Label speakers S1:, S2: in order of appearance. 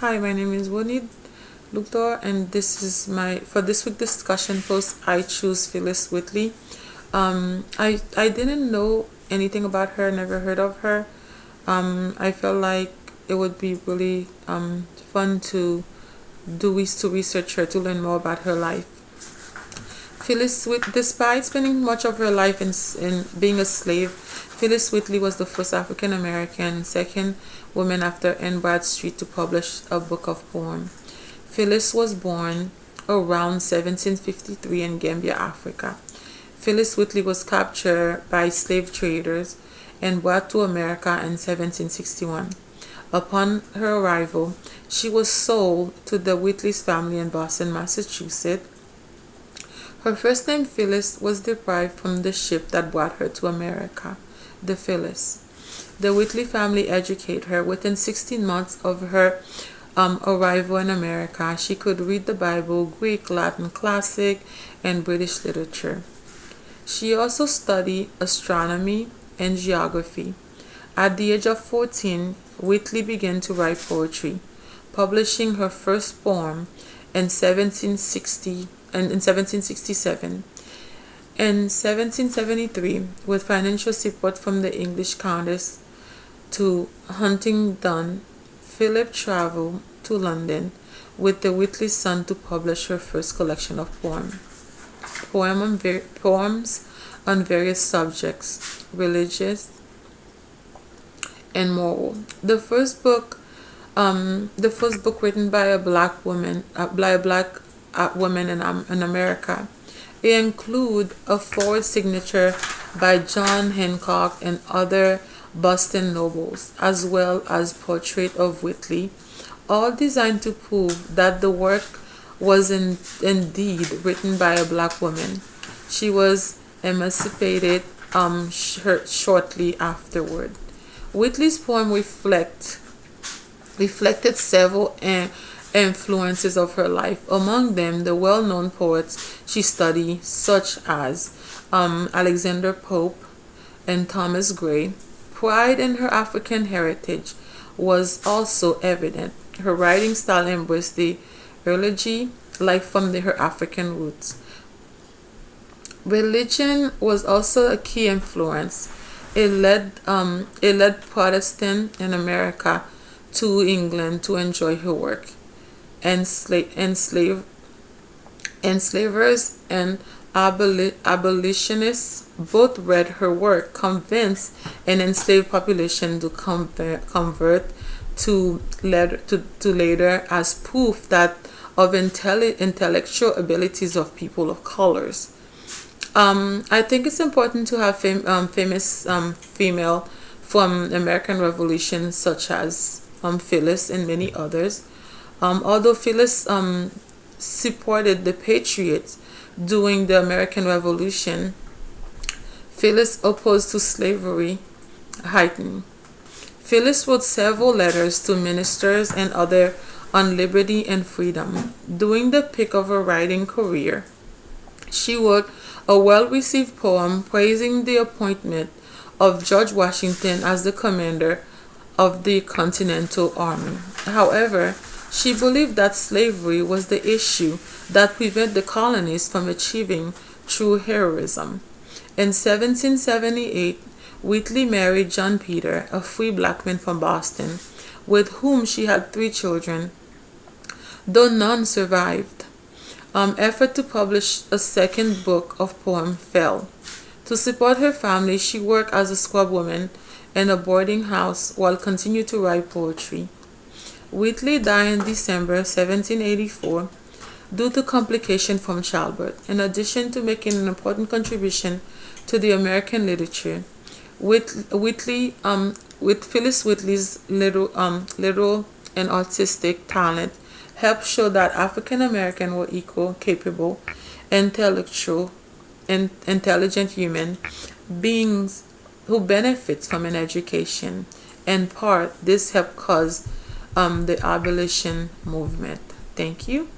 S1: Hi, my name is Wonid Lukdor, and this is my for this week discussion post. I choose Phillis Wheatley. I didn't know anything about her, never heard of her. I felt like it would be really fun to to research her to learn more about her life. Despite spending much of her life in being a slave, Phillis Wheatley was the first African American, second woman after Anne Bradstreet to publish a book of poems. Phillis was born around 1753 in Gambia, Africa. Phillis Wheatley was captured by slave traders and brought to America in 1761. Upon her arrival, she was sold to the Wheatley's family in Boston, Massachusetts. Her first name Phyllis was derived from the ship that brought her to America, the Phyllis. The Wheatley family educated her. Within 16 months of her arrival in America, she could read the Bible, Greek, Latin, classic, and British literature. She also studied astronomy and geography. At the age of 14, Wheatley began to write poetry, publishing her first poem in 1767. In 1773, with financial support from the English Countess to Huntingdon, Philip traveled to London with the Wheatley son to publish her first collection of poems on various subjects, religious and moral. The first book written by a black woman, in America. It include a forward signature by John Hancock and other Boston nobles, as well as portrait of Wheatley, all designed to prove that the work was indeed written by a black woman. She was emancipated shortly afterward. Wheatley's poem reflected several influences of her life, among them the well-known poets she studied, such as Alexander Pope and Thomas Gray. Pride in her African heritage was also evident. Her writing style embraced the elegy life from her African roots. Religion was also a key influence. It led Protestant in America to England to enjoy her work. Enslavers and abolitionists both read her work, convinced an enslaved population to convert to later as proof that of intellectual abilities of people of colors. I think it's important to have famous female from American Revolution, such as Phyllis and many others. Although Phyllis supported the Patriots during the American Revolution, Phyllis opposed to slavery heightened. Phyllis wrote several letters to ministers and others on liberty and freedom. During the peak of her writing career, she wrote a well-received poem praising the appointment of George Washington as the commander of the Continental Army. However, she believed that slavery was the issue that prevented the colonies from achieving true heroism. In 1778, Wheatley married John Peter, a free black man from Boston, with whom she had 3 children, though none survived. Effort to publish a second book of poems failed. To support her family, she worked as a scrubwoman in a boarding house while continuing to write poetry. Wheatley died in December 1784 due to complications from childbirth. In addition to making an important contribution to the American literature, with Phillis Wheatley's literal and artistic talent helped show that African Americans were equal, capable, intelligent human beings who benefit from an education. In part, this helped cause the abolition movement. Thank you.